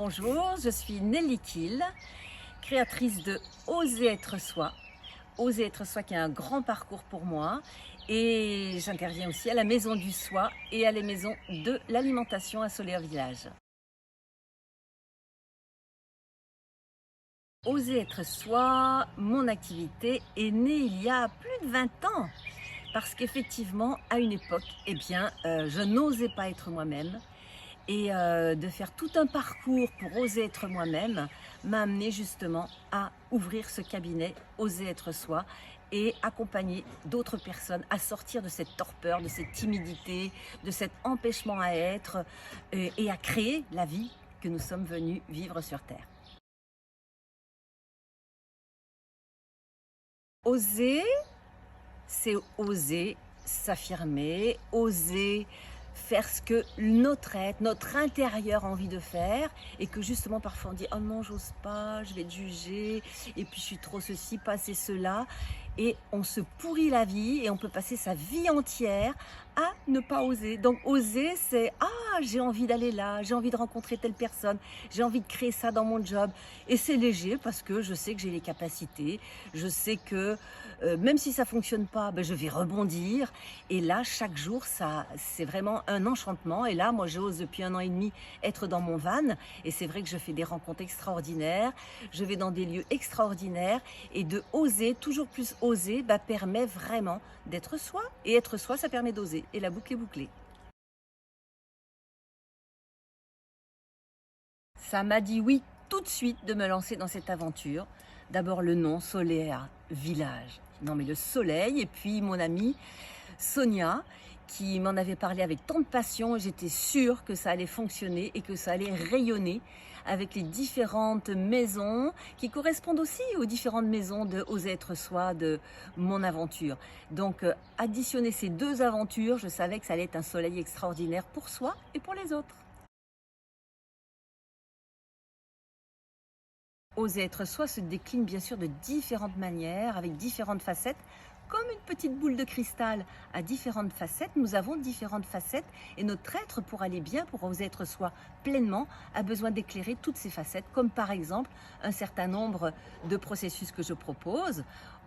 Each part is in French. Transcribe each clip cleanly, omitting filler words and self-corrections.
Bonjour, je suis Nelly Kiel, créatrice de Oser être soi. Oser être soi qui a un grand parcours pour moi et j'interviens aussi à la Maison du Soi et à la Maison de l'Alimentation à Soleil-Village. Oser être soi, mon activité est née il y a plus de 20 ans parce qu'effectivement à une époque, je n'osais pas être moi-même. Et de faire tout un parcours pour oser être moi-même m'a amené justement à ouvrir ce cabinet Oser être soi et accompagner d'autres personnes à sortir de cette torpeur, de cette timidité, de cet empêchement à être et à créer la vie que nous sommes venus vivre sur Terre. Oser, c'est oser s'affirmer, oser faire ce que notre être, notre intérieur a envie de faire et que justement parfois on dit oh non j'ose pas, je vais te juger et puis je suis trop ceci, pas assez cela et on se pourrit la vie et on peut passer sa vie entière à ne pas oser. Donc oser c'est j'ai envie d'aller là, j'ai envie de rencontrer telle personne, j'ai envie de créer ça dans mon job et c'est léger parce que je sais que j'ai les capacités, je sais que même si ça fonctionne pas, je vais rebondir et là chaque jour ça c'est vraiment un enchantement et là moi j'ose depuis 1 an et demi être dans mon van et c'est vrai que je fais des rencontres extraordinaires, je vais dans des lieux extraordinaires et de oser, toujours plus oser, permet vraiment d'être soi et être soi ça permet d'oser et la boucle est bouclée. Ça m'a dit oui tout de suite de me lancer dans cette aventure. D'abord le nom, Soleil Village. Non mais le soleil et puis mon amie Sonia qui m'en avait parlé avec tant de passion. J'étais sûre que ça allait fonctionner et que ça allait rayonner avec les différentes maisons qui correspondent aussi aux différentes maisons de Oser être soi, de mon aventure. Donc additionner ces deux aventures, je savais que ça allait être un soleil extraordinaire pour soi et pour les autres. Oser être soi se décline bien sûr de différentes manières, avec différentes facettes. Comme une petite boule de cristal a différentes facettes, nous avons différentes facettes et notre être pour aller bien, pour oser être soi pleinement, a besoin d'éclairer toutes ces facettes, comme par exemple un certain nombre de processus que je propose.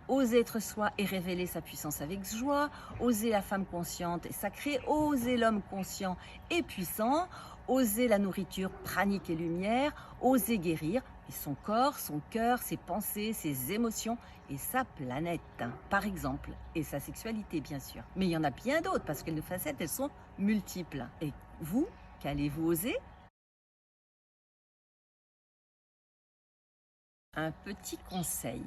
Oser être soi et révéler sa puissance avec joie, oser la femme consciente et sacrée, oser l'homme conscient et puissant, oser la nourriture pranique et lumière, oser guérir et son corps, son cœur, ses pensées, ses émotions et sa planète, par exemple, et sa sexualité bien sûr. Mais il y en a bien d'autres parce que les facettes, elles sont multiples. Et vous, qu'allez-vous oser? Un petit conseil.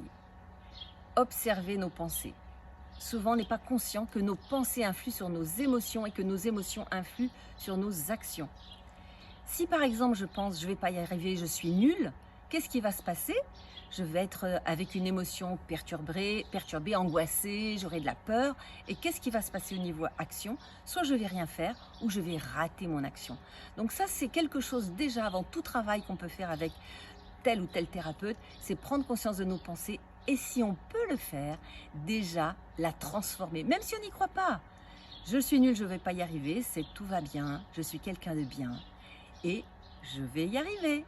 Observer nos pensées. Souvent, on n'est pas conscient que nos pensées influent sur nos émotions et que nos émotions influent sur nos actions. Si par exemple je pense je ne vais pas y arriver, je suis nulle, qu'est-ce qui va se passer? Je vais être avec une émotion perturbée, angoissée, j'aurai de la peur. Et qu'est-ce qui va se passer au niveau action? Soit je ne vais rien faire ou je vais rater mon action. Donc ça c'est quelque chose déjà avant tout travail qu'on peut faire avec tel ou tel thérapeute, c'est prendre conscience de nos pensées et si on peut le faire, déjà la transformer, même si on n'y croit pas. Je suis nulle, je ne vais pas y arriver, c'est tout va bien, je suis quelqu'un de bien et je vais y arriver.